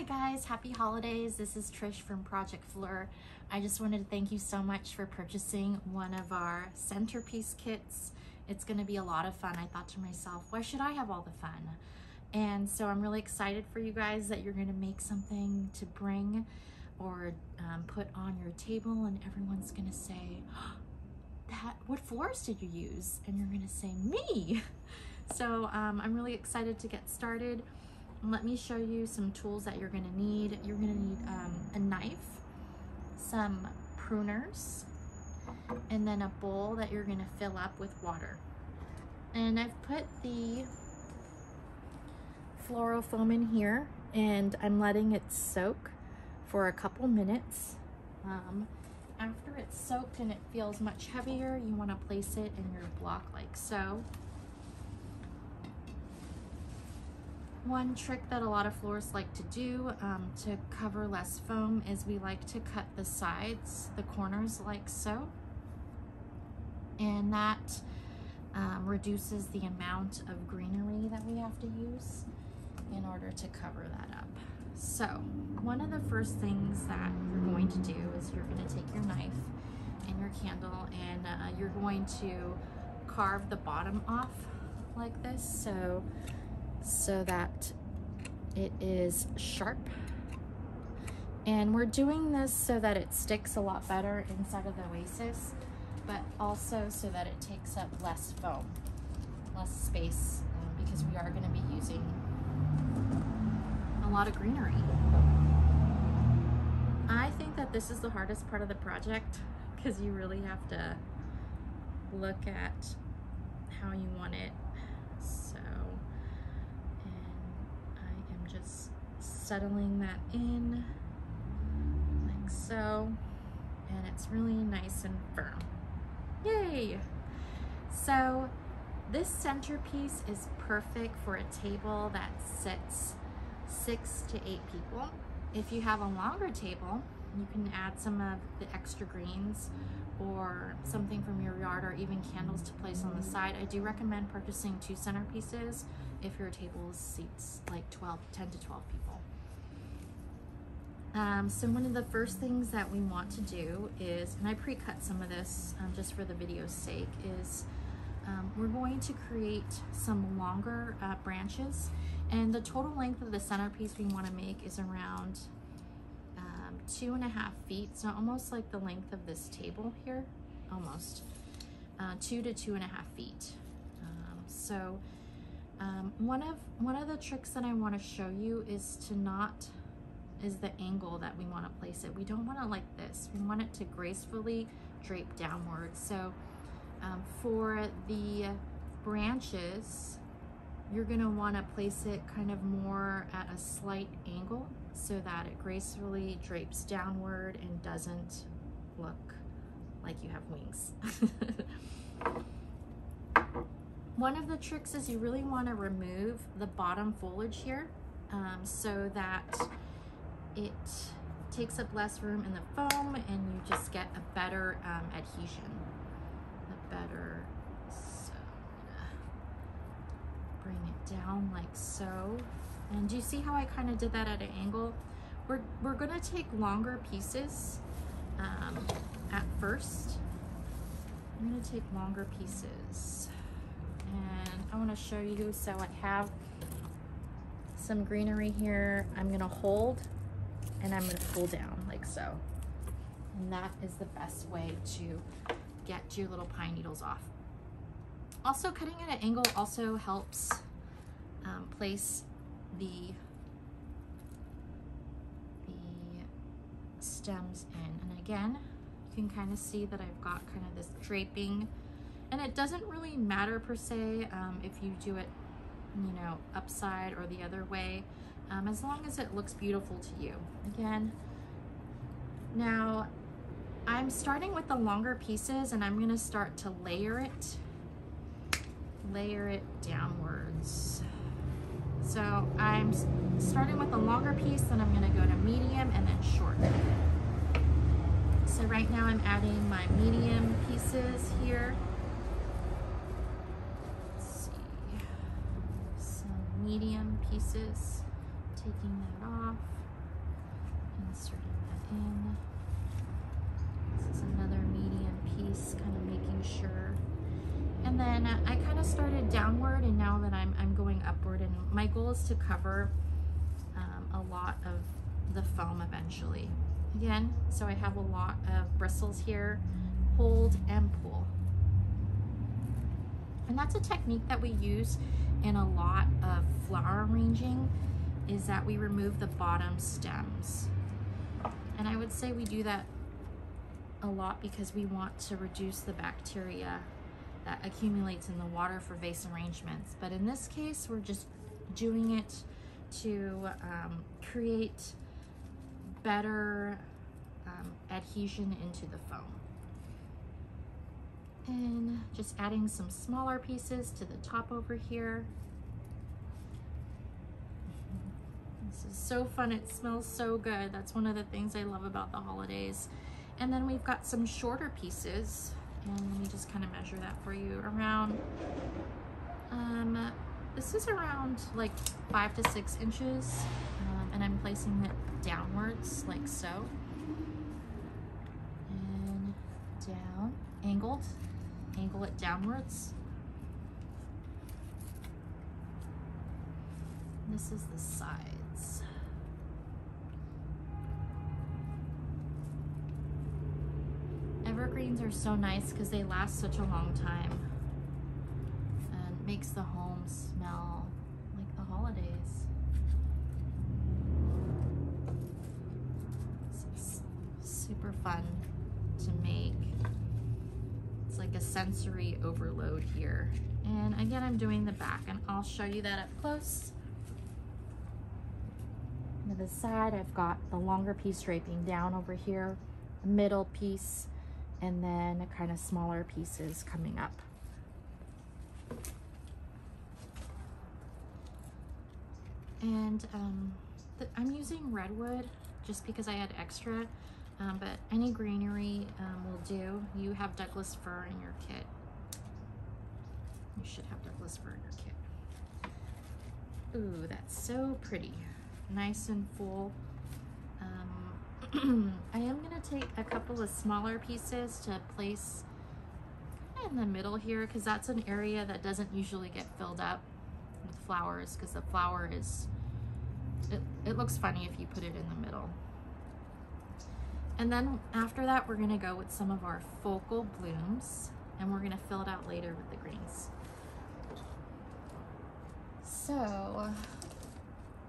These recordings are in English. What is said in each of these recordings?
Hi guys, happy holidays. This is Trish from Project Fleur. I just wanted to thank you so much for purchasing one of our centerpiece kits. It's going to be a lot of fun. I thought to myself, why should I have all the fun? And so I'm really excited for you guys that you're going to make something to bring or put on your table, and everyone's going to say, what florist did you use? And you're going to say, me. So I'm really excited to get started. Let me show you some tools that you're going to need. You're going to need a knife, some pruners, and then a bowl that you're going to fill up with water. And I've put the floral foam in here, and I'm letting it soak for a couple minutes. After it's soaked and it feels much heavier, you want to place it in your block like so. One trick that a lot of florists like to do to cover less foam is we like to cut the sides, the corners like so. And that reduces the amount of greenery that we have to use in order to cover that up. So one of the first things that you're going to do is you're going to take your knife and your candle, and you're going to carve the bottom off like this, so that it is sharp. And we're doing this so that it sticks a lot better inside of the oasis, but also so that it takes up less foam, less space, because we are going to be using a lot of greenery. I think that this is the hardest part of the project, because you really have to look at how you want it. So, and I am just settling that in like so, and it's really nice and firm. Yay! So this centerpiece is perfect for a table that sits 6 to 8 people. If you have a longer table, you can add some of the extra greens or something from your yard, or even candles to place on the side. I do recommend purchasing 2 centerpieces if your table seats like 10 to 12 people. So one of the first things that we want to do is, and I pre-cut some of this just for the video's sake, is we're going to create some longer branches, and the total length of the centerpiece we want to make is around 2.5 feet, so almost like the length of this table here, almost 2 to 2.5 feet. So one of the tricks that I want to show you is the angle that we want to place it. We don't want it like this. We want it to gracefully drape downward. So for the branches, you're going to want to place it kind of more at a slight angle so that it gracefully drapes downward and doesn't look like you have wings. One of the tricks is you really want to remove the bottom foliage here so that it takes up less room in the foam, and you just get a better adhesion. So I'm gonna bring it down like so. And do you see how I kind of did that at an angle? We're gonna take longer pieces at first. I'm gonna take longer pieces, and I want to show you. So I have some greenery here. I'm gonna hold, and I'm gonna pull down like so. And that is the best way to get your little pine needles off. Also, cutting at an angle also helps place the stems in. And again, you can kind of see that I've got kind of this draping, and it doesn't really matter per se if you do it, you know, upside or the other way, as long as it looks beautiful to you. Again, now I'm starting with the longer pieces, and I'm going to start to layer it downwards. So I'm starting with the longer piece, then I'm going to go to medium and then short. So right now I'm adding my medium pieces here. Let's see, some medium pieces, taking that off. Inserting that in. This is another medium piece, kind of making sure. And then I kind of started downward, and now that I'm going upward, and my goal is to cover a lot of the foam eventually. Again, so I have a lot of bristles here, hold and pull. And that's a technique that we use in a lot of flower arranging, is that we remove the bottom stems. And I would say we do that a lot because we want to reduce the bacteria that accumulates in the water for vase arrangements. But in this case, we're just doing it to create better adhesion into the foam. And just adding some smaller pieces to the top over here. This is so fun, it smells so good. That's one of the things I love about the holidays. And then we've got some shorter pieces, and let me just kind of measure that for you. Around, this is around like 5 to 6 inches, and I'm placing it downwards like so. And down, angled. Angle it downwards. This is the sides. Evergreens are so nice because they last such a long time and makes the home smell like the holidays. This is super fun to make. It's like a sensory overload here. And again, I'm doing the back, and I'll show you that up close. To the side, I've got the longer piece draping down over here, the middle piece, and then kind of smaller pieces coming up. And I'm using redwood just because I had extra. But any greenery will do. You have Douglas fir in your kit. You should have Douglas fir in your kit. Ooh, that's so pretty. Nice and full. I am going to take a couple of smaller pieces to place in the middle here, because that's an area that doesn't usually get filled up with flowers, because the flower is, it looks funny if you put it in the middle. And then after that, we're gonna go with some of our focal blooms, and we're gonna fill it out later with the greens. So,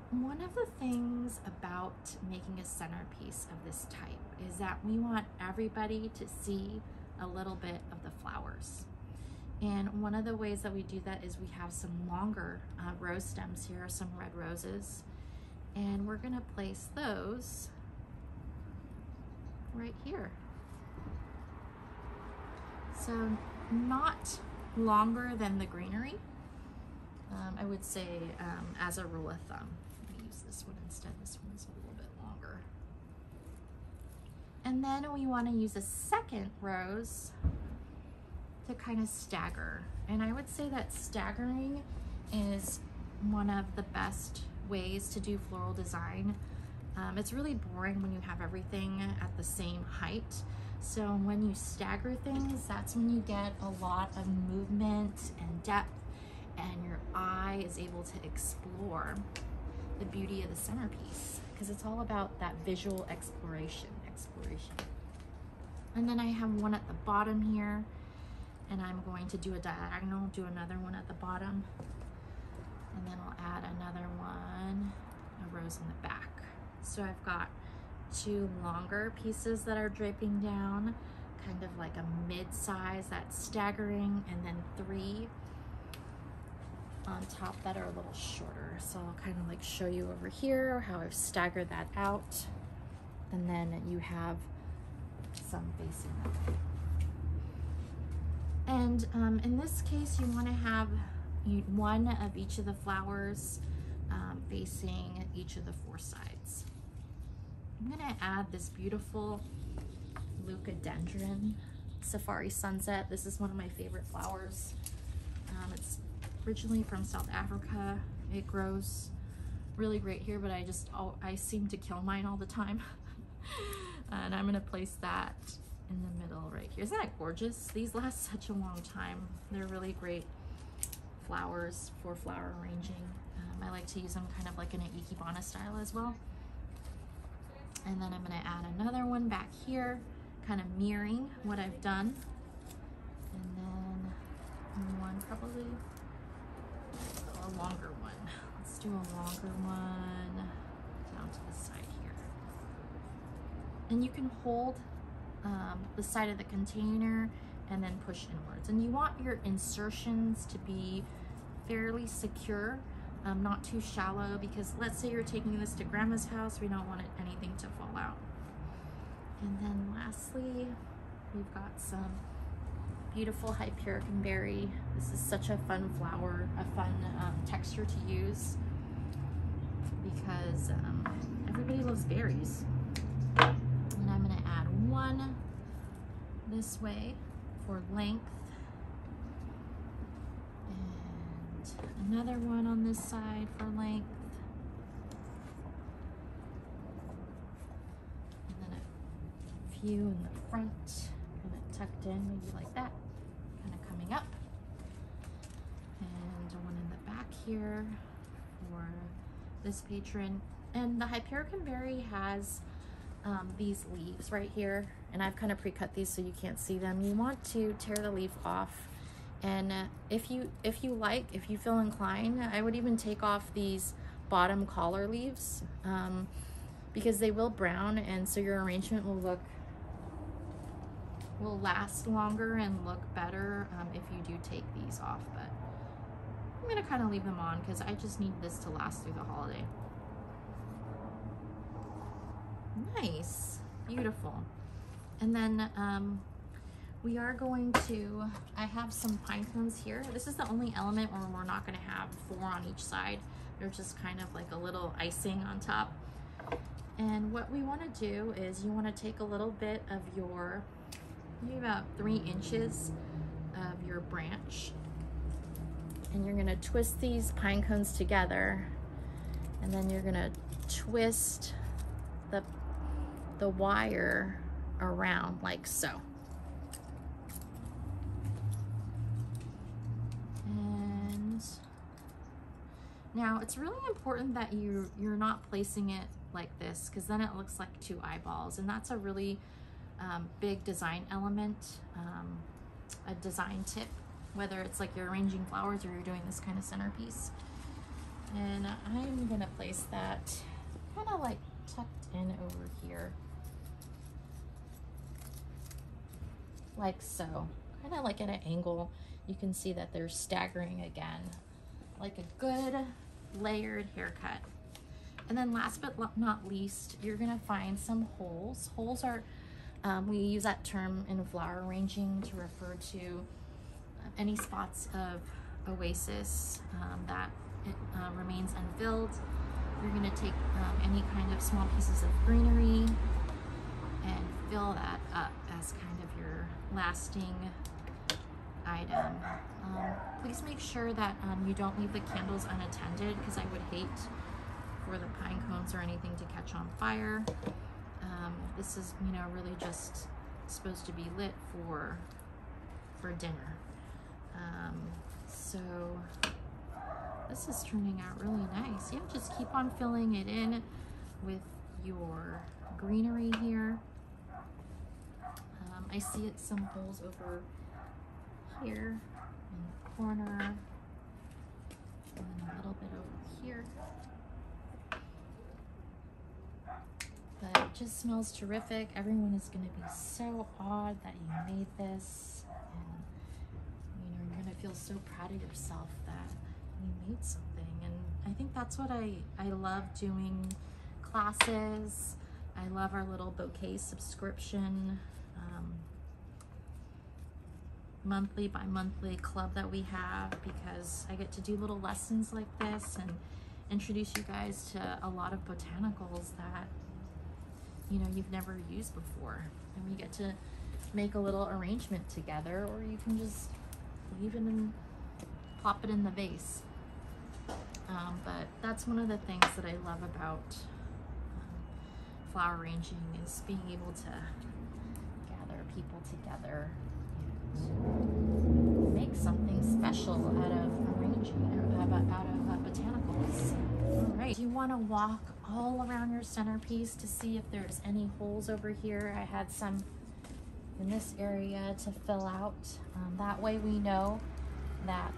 one of the things about making a centerpiece of this type is that we want everybody to see a little bit of the flowers. And one of the ways that we do that is we have some longer rose stems here, some red roses, and we're gonna place those right here. So not longer than the greenery. I would say as a rule of thumb. Let me use this one instead. This one's a little bit longer. And then we want to use a second rose to kind of stagger. And I would say that staggering is one of the best ways to do floral design. It's really boring when you have everything at the same height. So when you stagger things, that's when you get a lot of movement and depth, and your eye is able to explore the beauty of the centerpiece, because it's all about that visual exploration. And then I have one at the bottom here, and I'm going to do a diagonal, do another one at the bottom, and then I'll add another one, a rose in the back. So I've got 2 longer pieces that are draping down, kind of like a mid-size that's staggering, and then 3 on top that are a little shorter. So I'll kind of like show you over here how I've staggered that out, and then you have some facing up. And in this case, you want to have one of each of the flowers facing each of the 4 sides. I'm gonna add this beautiful leucadendron safari sunset. This is one of my favorite flowers. It's originally from South Africa. It grows really great here, but I seem to kill mine all the time. And I'm gonna place that in the middle right here. Isn't that gorgeous? These last such a long time. They're really great flowers for flower arranging. I like to use them kind of like in an ikebana style as well. And then I'm gonna add another one back here, kind of mirroring what I've done. And then one, probably a longer one. Let's do a longer one down to the side here. And you can hold the side of the container and then push inwards. And you want your insertions to be fairly secure, not too shallow, because let's say you're taking this to grandma's house, we don't want anything to fall out. And then lastly, we've got some beautiful Hypericum berry. This is such a fun flower, a fun texture to use, because everybody loves berries. And I'm gonna add one this way for length, and another one on this side for length, and then a few in the front, kind of tucked in, maybe like that, kind of coming up, and one in the back here for this patron. And the Hypericum berry has these leaves right here, and I've kind of pre-cut these so you can't see them. You want to tear the leaf off, and if you feel inclined, I would even take off these bottom collar leaves, because they will brown, and so your arrangement will last longer and look better if you do take these off. But I'm gonna kind of leave them on because I just need this to last through the holiday. Nice, beautiful. And then we are going to, I have some pine cones here. This is the only element where we're not going to have 4 on each side. They're just kind of like a little icing on top. And what we want to do is you want to take a little bit of your, maybe about 3 inches of your branch, and you're going to twist these pine cones together, and then you're going to twist the wire around like so. And now it's really important that you're not placing it like this, because then it looks like 2 eyeballs, and that's a really big design element, a design tip, whether it's like you're arranging flowers or you're doing this kind of centerpiece. And I'm gonna place that kind of like tucked in over here, like so, kind of like at an angle. You can see that they're staggering again, like a good layered haircut. And then last but not least, you're gonna find some holes. Holes are, we use that term in flower arranging to refer to any spots of oasis that remains unfilled. You're gonna take any kind of small pieces of greenery and fill that up as kind of your lasting item. Please make sure that you don't leave the candles unattended, because I would hate for the pine cones or anything to catch on fire. This is, you know, really just supposed to be lit for dinner. So this is turning out really nice. Yeah, just keep on filling it in with your greenery here. I see some holes over here in the corner, and then a little bit over here. But it just smells terrific. Everyone is going to be so awed that you made this, and you know, you're going to feel so proud of yourself that you made something. And I think that's what I love doing classes. I love our little bouquet subscription, monthly by monthly club that we have, because I get to do little lessons like this and introduce you guys to a lot of botanicals that, you know, you've never used before. And we get to make a little arrangement together, or you can just leave it and pop it in the vase. But that's one of the things that I love about flower arranging is being able to gather people together and make something special out of arranging, out of botanicals. All right, you want to walk all around your centerpiece to see if there's any holes over here. I had some in this area to fill out. That way we know that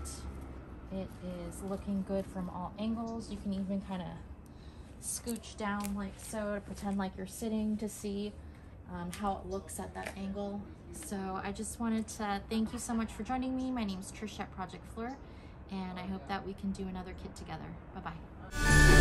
it is looking good from all angles. You can even kind of scooch down like so to pretend like you're sitting to see how it looks at that angle. So I just wanted to thank you so much for joining me. My name is Trish at Project Fleur, and I hope that we can do another kit together. Bye-bye.